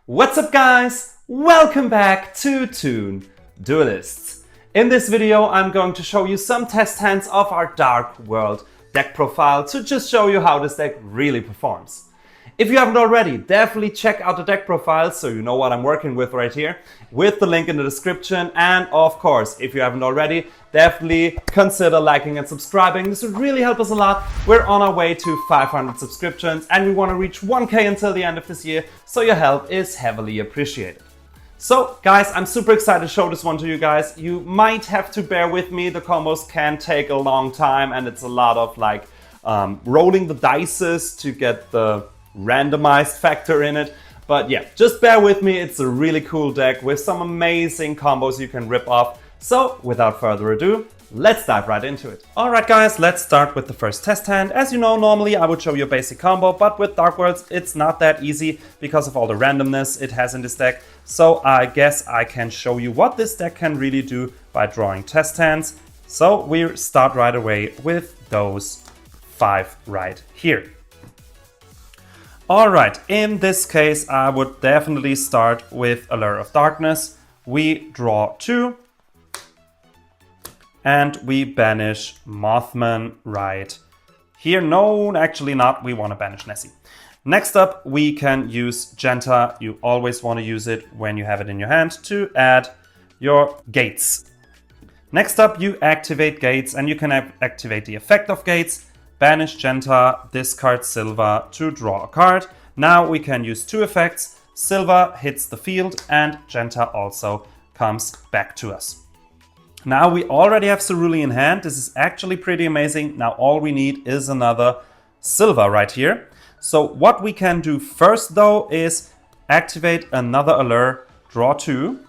What's up guys? Welcome back to Toon Duelists. In this video I'm going to show you some test hands of our Dark World deck profile to just show you how this deck really performs. If you haven't already, definitely check out the deck profile so you know what I'm working with right here, with the link in the description. And of course, if you haven't already, definitely consider liking and subscribing. This would really help us a lot. We're on our way to 500 subscriptions and we want to reach 1K until the end of this year, so your help is heavily appreciated. So guys, I'm super excited to show this one to you guys. You might have to bear with me, the combos can take a long time and it's a lot of like rolling the dices to get the randomized factor in it. But yeah, just bear with me, it's a really cool deck with some amazing combos you can rip off. So without further ado, let's dive right into it. Alright guys, let's start with the first test hand. As you know, normally I would show you a basic combo, but with Dark Worlds it's not that easy because of all the randomness it has in this deck. So I guess I can show you what this deck can really do by drawing test hands. So we start right away with those 5 right here. Alright, in this case I would definitely start with Allure of Darkness. We draw 2 and we banish Mothman right here. No, actually not, we want to banish Nessie. Next up we can use Genta. You always want to use it when you have it in your hand to add your gates. Next up you activate gates and you can activate the effect of gates. Banish Genta, discard Silver to draw a card. Now we can use 2 effects. Silver hits the field and Genta also comes back to us. Now we already have Cerulli in hand. This is actually pretty amazing. Now all we need is another Silver right here. So what we can do first though is activate another Allure, draw 2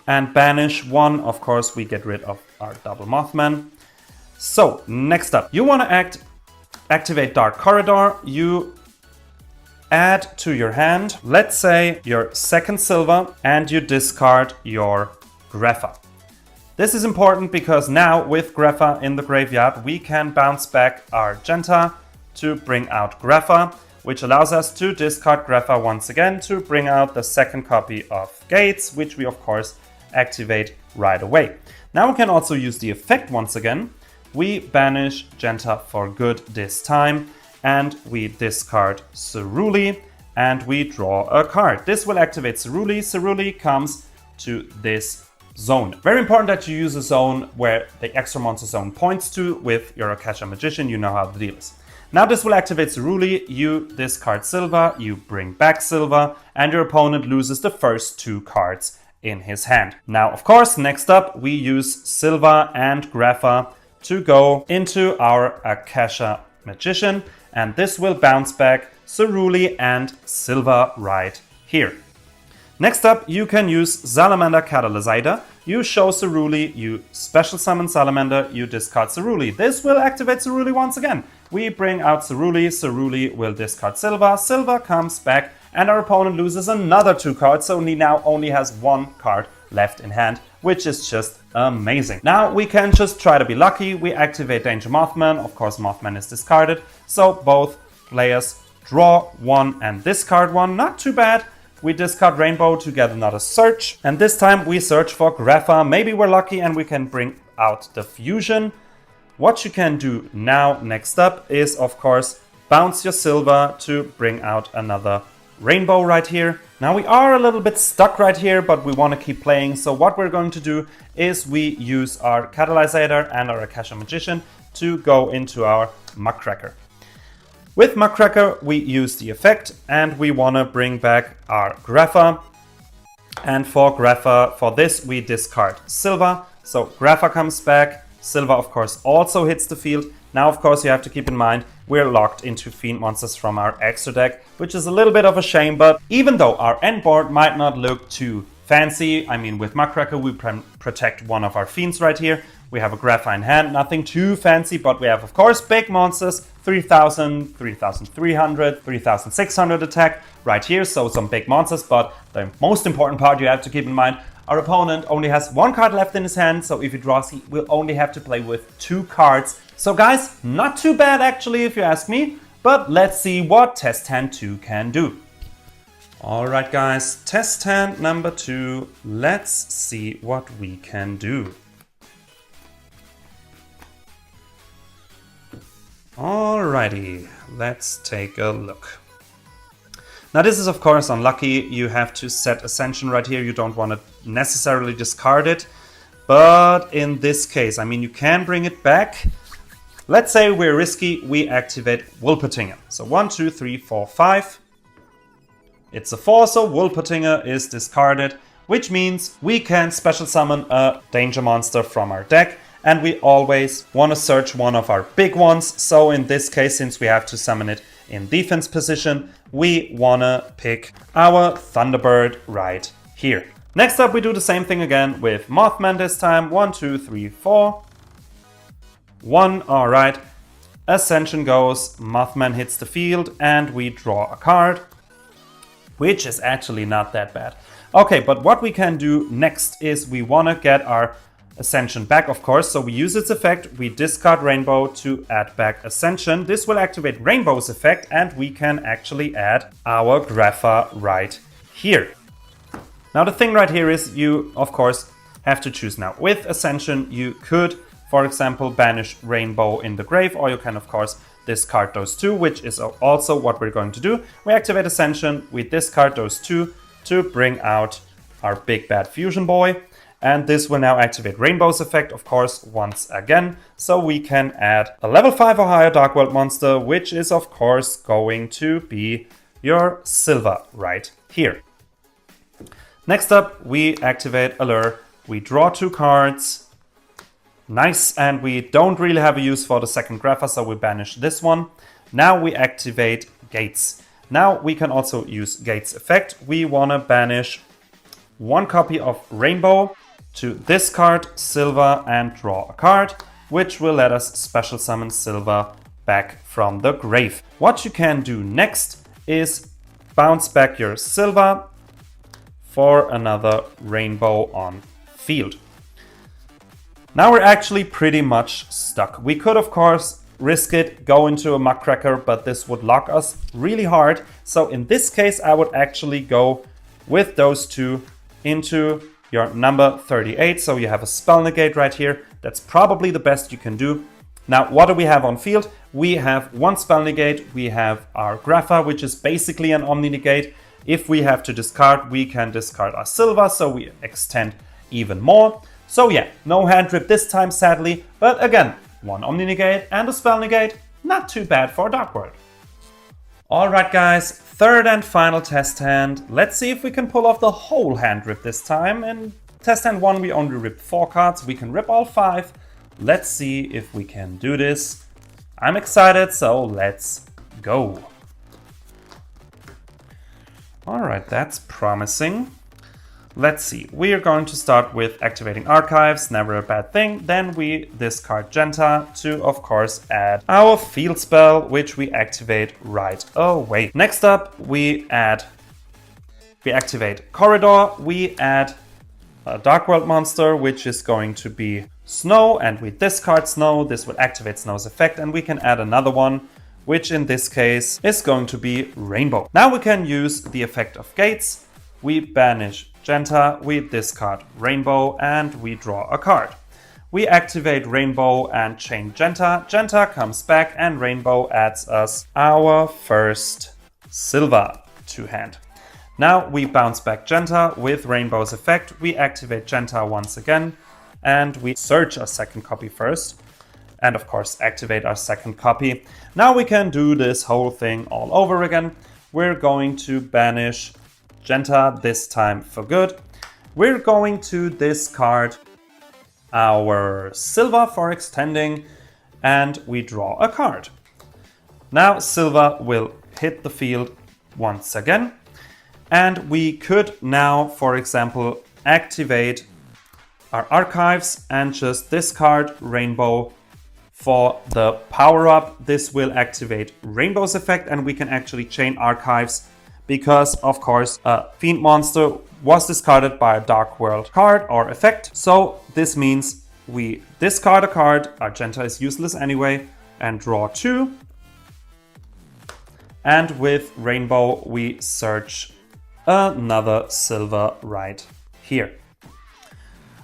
and banish 1. Of course we get rid of our double Mothman. So next up, you want to activate Dark Corridor. You add to your hand, let's say your second Silver, and you discard your Grepha. This is important because now with Grepha in the graveyard, we can bounce back our Genta to bring out Grepha, which allows us to discard Grepha once again to bring out the second copy of Gates, which we of course activate right away. Now we can also use the effect once again. We banish Genta for good this time and we discard Cerulli and we draw a card. This will activate Cerulli. Cerulli comes to this zone. Very important that you use a zone where the extra monster zone points to with your Akasha Magician. You know how the deal is. Now this will activate Cerulli. You discard Silver, you bring back Silver and your opponent loses the first 2 cards in his hand. Now of course next up we use Silver and Grepha to go into our Akasha Magician, and this will bounce back Cerulli and Silver right here. Next up, you can use Salamander Catalysator. You show Cerulli, you special summon Salamander, you discard Cerulli. This will activate Cerulli once again. We bring out Cerulli, Cerulli will discard Silver, Silver comes back, and our opponent loses another 2 cards, so he now only has 1 card left in hand, which is just amazing. Now we can just try to be lucky. We activate Danger Mothman. Of course Mothman is discarded, so both players draw 1 and discard 1. Not too bad. We discard Rainbow to get another search, and this time we search for Grepha. Maybe we're lucky and we can bring out the fusion. What you can do now next up is of course bounce your Silver to bring out another Rainbow right here. Now we are a little bit stuck right here, but we want to keep playing. So what we're going to do is we use our Catalysator and our Akasha Magician to go into our Muckracker. With Muckracker we use the effect and we want to bring back our Grepha. And for Grepha, for this we discard Silver. So Grepha comes back. Silver of course also hits the field. Now of course you have to keep in mind we're locked into Fiend monsters from our extra deck, which is a little bit of a shame, but even though our end board might not look too fancy, I mean with Muckracker we protect one of our Fiends right here, We have a Grapha in hand, nothing too fancy, but we have, of course, big monsters, 3000, 3300, 3600 attack right here, so some big monsters, but the most important part you have to keep in mind, our opponent only has one card left in his hand, so if he draws, he will only have to play with 2 cards. So guys, not too bad actually, if you ask me, but let's see what Test Hand 2 can do. Alright guys, Test Hand number 2, let's see what we can do. Alrighty, let's take a look. Now this is of course unlucky, you have to set Ascension right here, you don't want to necessarily discard it. But in this case, I mean you can bring it back. Let's say we're risky, we activate WOLRD. So 1, 2, 3, 4, 5. It's a 4, so WOLRD is discarded, which means we can special summon a danger monster from our deck, and we always want to search one of our big ones. So in this case, since we have to summon it in defense position, we want to pick our Thunderbird right here. Next up, we do the same thing again with Mothman this time. 1, 2, 3, 4. 1, alright. Ascension goes, Mothman hits the field, and we draw a card, which is actually not that bad. Okay, but what we can do next is we want to get our Ascension back, of course. So we use its effect, we discard Rainbow to add back Ascension. This will activate Rainbow's effect, and we can actually add our Grapha right here. Now the thing right here is you, of course, have to choose now. With Ascension, you could, for example, banish Rainbow in the grave, or you can, of course, discard those 2, which is also what we're going to do. We activate Ascension, we discard those 2 to bring out our big bad Fusion Boy. And this will now activate Rainbow's effect, of course, once again. So we can add a level 5 or higher Dark World monster, which is, of course, going to be your Silver right here. Next up, we activate Allure. We draw 2 cards. Nice, and we don't really have a use for the second Grapha, so we banish this one. Now we activate Gates. Now we can also use Gates effect. We want to banish 1 copy of Rainbow to discard Silver and draw a card, which will let us special summon Silver back from the grave. What you can do next is bounce back your Silver for another Rainbow on field. Now we're actually pretty much stuck. We could, of course, risk it, go into a Muckracker, but this would lock us really hard. So in this case, I would actually go with those 2 into your number 38. So you have a spell negate right here. That's probably the best you can do. Now, what do we have on field? We have 1 spell negate. We have our Grapha, which is basically an Omni negate. If we have to discard, we can discard our Silver, so we extend even more. So yeah, no hand trip this time, sadly. But again, 1 Omni negate and a spell negate. Not too bad for Dark World. Alright guys, third and final test hand. Let's see if we can pull off the whole hand rip this time. In test hand 1 we only ripped 4 cards, we can rip all 5. Let's see if we can do this. I'm excited, so let's go. Alright, that's promising. Let's see, we are going to start with activating Archives, never a bad thing. Then we discard Genta to, of course, add our field spell, which we activate right away. Next up, we activate Corridor, we add a Dark World monster, which is going to be Snow, and we discard Snow. This will activate Snow's effect, and we can add another one, which in this case is going to be Rainbow. Now we can use the effect of Gates. We banish Genta, we discard Rainbow, and we draw a card. We activate Rainbow and chain Genta. Genta comes back, and Rainbow adds us our first Silver to hand. Now we bounce back Genta with Rainbow's effect. We activate Genta once again, and we search a second copy first. And of course activate our second copy. Now we can do this whole thing all over again. We're going to banish Genta this time for good. We're going to discard our Silver for extending, and we draw a card. Now Silver will hit the field once again, and we could now, for example, activate our archives and just discard Rainbow for the power-up. This will activate Rainbow's effect, and we can actually chain archives because, of course, a Fiend monster was discarded by a Dark World card or effect. So this means we discard a card, Argenta is useless anyway, and draw 2. And with Rainbow, we search another silver right here.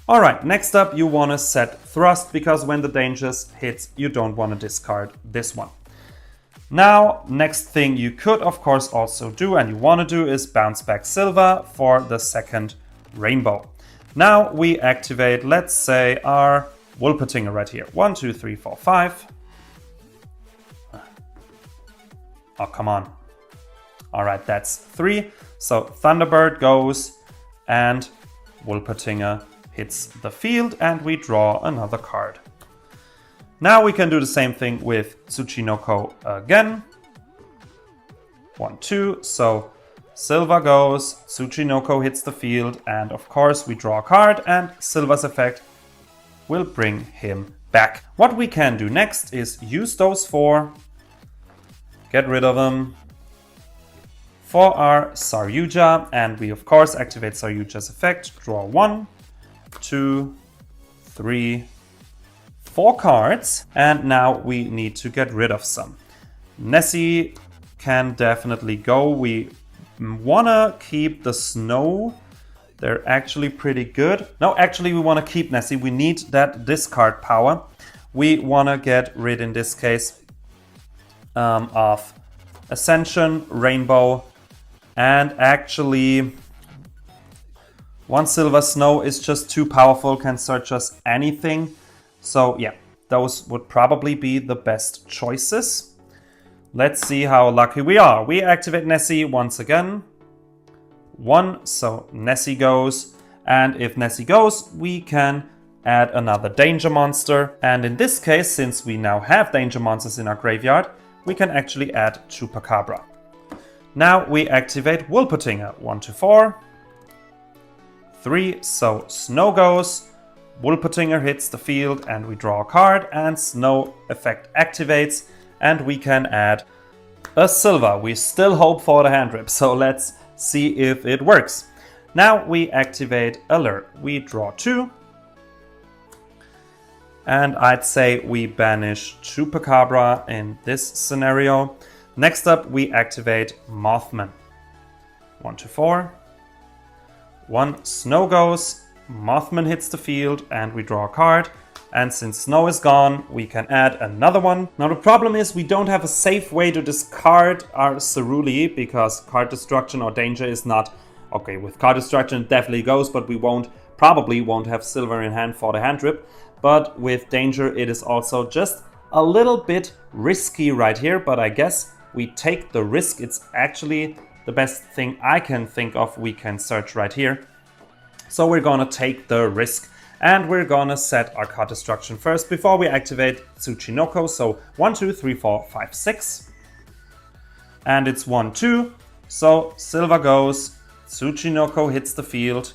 All right, next up, you want to set Thrust, because when the dangers hits, you don't want to discard this one. Now, next thing you could, of course, also do, and you want to do, is bounce back silver for the second Rainbow. Now we activate, let's say, our Wolpertinger right here. 1, 2, 3, 4, 5. Oh, come on. All right, that's 3. So Thunderbird goes and Wolpertinger hits the field, and we draw another card. Now we can do the same thing with Tsuchinoko again. 1, 2. So Silver goes, Tsuchinoko hits the field, and of course we draw a card, and Silver's effect will bring him back. What we can do next is use those 4, get rid of them, for our Saryuja, and we of course activate Saryuja's effect, draw 1, 2, 3, 4 cards, and now we need to get rid of some. Nessie can definitely go. We wanna keep the Snow. They're actually pretty good. No, actually we wanna keep Nessie. We need that discard power. We wanna get rid, in this case, of Ascension, Rainbow, and actually 1 Silver Snow is just too powerful, can search us anything. So yeah, those would probably be the best choices. Let's see how lucky we are. We activate Nessie once again. 1, so Nessie goes. And if Nessie goes, we can add another danger monster. And in this case, since we now have danger monsters in our graveyard, we can actually add Chupacabra. Now we activate Wolpertinger. 1, 2, 4. 3, so Snow goes. Wolpertinger hits the field, and we draw a card, and Snow effect activates, and we can add a silver. We still hope for the hand rip, so let's see if it works. Now we activate Alert. We draw 2, and I'd say we banish Chupacabra in this scenario. Next up, we activate Mothman. 1, 2, 4. 1 Snow goes. Mothman hits the field, and we draw a card. And since Snow is gone, we can add another one. Now the problem is we don't have a safe way to discard our Ceruli, because card destruction or danger is not... Okay, with card destruction it definitely goes, but we probably won't have silver in hand for the hand rip. But with danger it is also just a little bit risky right here, but I guess we take the risk. It's actually the best thing I can think of we can search right here. So we're gonna take the risk, and we're gonna set our card destruction first before we activate Tsuchinoko. So 1, 2, 3, 4, 5, 6. And it's 1, 2. So Silver goes, Tsuchinoko hits the field,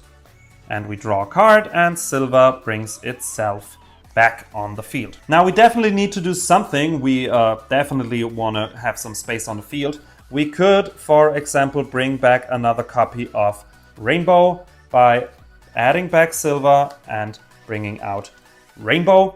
and we draw a card, and Silver brings itself back on the field. Now we definitely need to do something. We definitely wanna have some space on the field. We could, for example, bring back another copy of Rainbow by adding back Silver and bringing out Rainbow.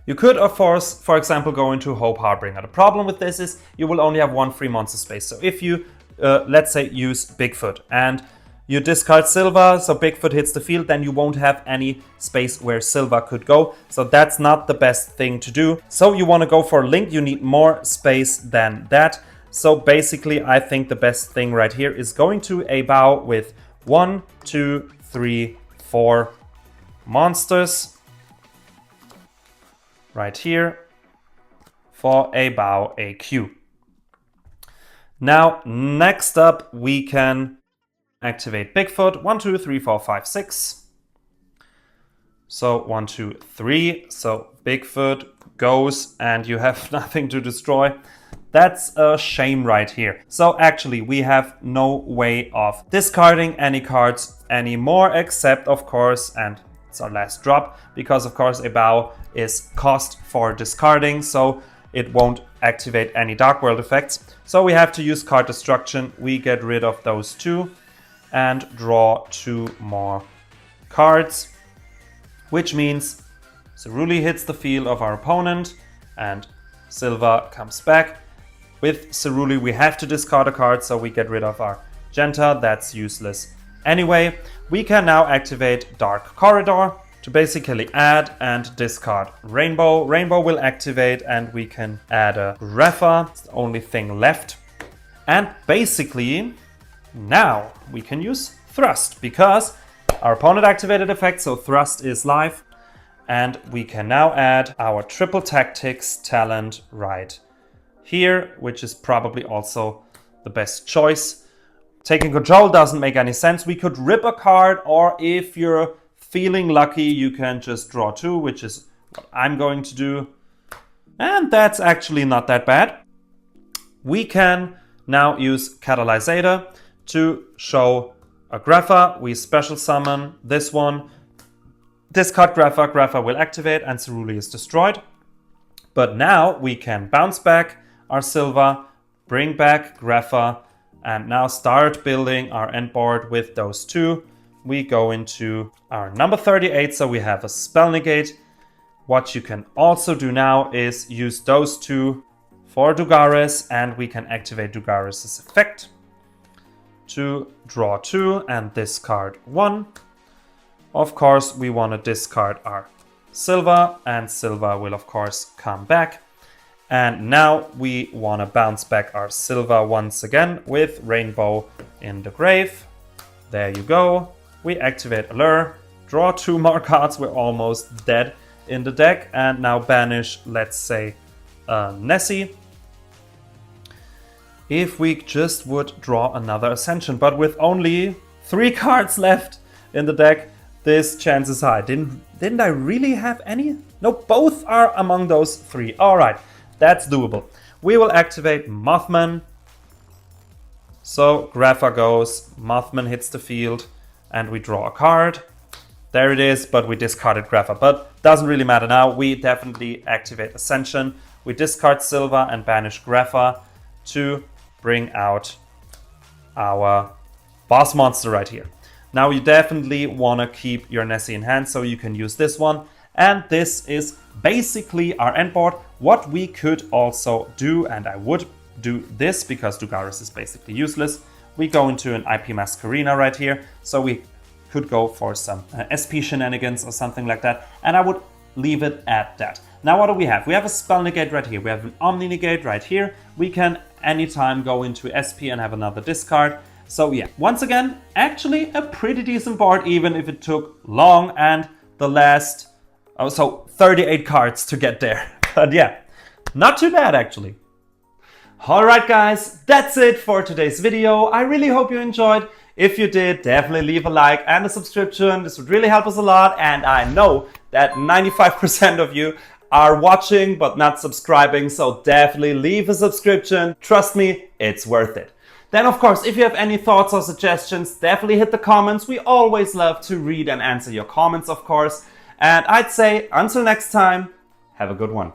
You could, of course, for example, go into Hope Harbinger. The problem with this is you will only have 1 free monster space. So if you, let's say, use Bigfoot and you discard Silver, so Bigfoot hits the field, then you won't have any space where Silver could go. So that's not the best thing to do. So you want to go for Link. You need more space than that. So basically, I think the best thing right here is going to a bow with 1, 2, 3, 4 monsters right here for a bow AQ. Now, next up, we can activate Bigfoot. 1, 2, 3, 4, 5, 6. So 1, 2, 3. So Bigfoot goes, and you have nothing to destroy. That's a shame right here. So actually we have no way of discarding any cards anymore, except of course, and It's our last drop because of course a bow is cost for discarding, so it won't activate any Dark World effects. So we have to use card destruction. We get rid of those 2 and draw 2 more cards, which means Cerulli hits the field of our opponent and Silva comes back. With Cerulli we have to discard a card, so we get rid of our Genta. That's useless anyway. We can now activate Dark Corridor to basically add and discard Rainbow. Rainbow will activate and we can add a Greffa. It's the only thing left. And basically now we can use Thrust because our opponent activated effect, so Thrust is live. And we can now add our Triple Tactics talent right here, which is probably also the best choice. Taking control doesn't make any sense. We could rip a card, or if you're feeling lucky, you can just draw 2, which is what I'm going to do. And that's actually not that bad. We can now use Catalysator to show a Greffa. We special summon this one. Discard Greffa. Greffa will activate and Cerulli is destroyed. But now we can bounce back our Silva, bring back Greffa, and now start building our end board with those 2. We go into our number 38, so we have a spell negate. What you can also do now is use those 2 for Dugares, and we can activate Dugares' effect to draw 2 and discard 1. Of course, we want to discard our Silva, and Silva will of course come back. And now we want to bounce back our Silva once again with Rainbow in the grave. There you go. We activate Allure, draw 2 more cards. We're almost dead in the deck. And now banish, let's say, Nessie. If we just would draw another Ascension, but with only 3 cards left in the deck, this chance is high. Didn't I really have any? No, both are among those 3. All right. That's doable. We will activate Mothman. So Greffa goes, Mothman hits the field, and we draw a card. There it is, but we discarded Greffa. But doesn't really matter now. We definitely activate Ascension. We discard Silva and banish Greffa to bring out our boss monster right here. Now you definitely want to keep your Nessie in hand, so you can use this one. And this is basically our end board. What we could also do, and I would do this because Dugares is basically useless, we go into an IP Masquerena right here. So we could go for some SP shenanigans or something like that. And I would leave it at that. Now what do we have? We have a spell negate right here. We have an Omni negate right here. We can anytime go into SP and have another discard. So yeah, once again, actually a pretty decent board, even if it took long and the last... so 38 cards to get there. But yeah, not too bad actually. Alright guys, that's it for today's video. I really hope you enjoyed. If you did, definitely leave a like and a subscription. This would really help us a lot. And I know that 95% of you are watching but not subscribing. So definitely leave a subscription. Trust me, it's worth it. Then of course, if you have any thoughts or suggestions, definitely hit the comments. We always love to read and answer your comments, of course. And I'd say, until next time, have a good one.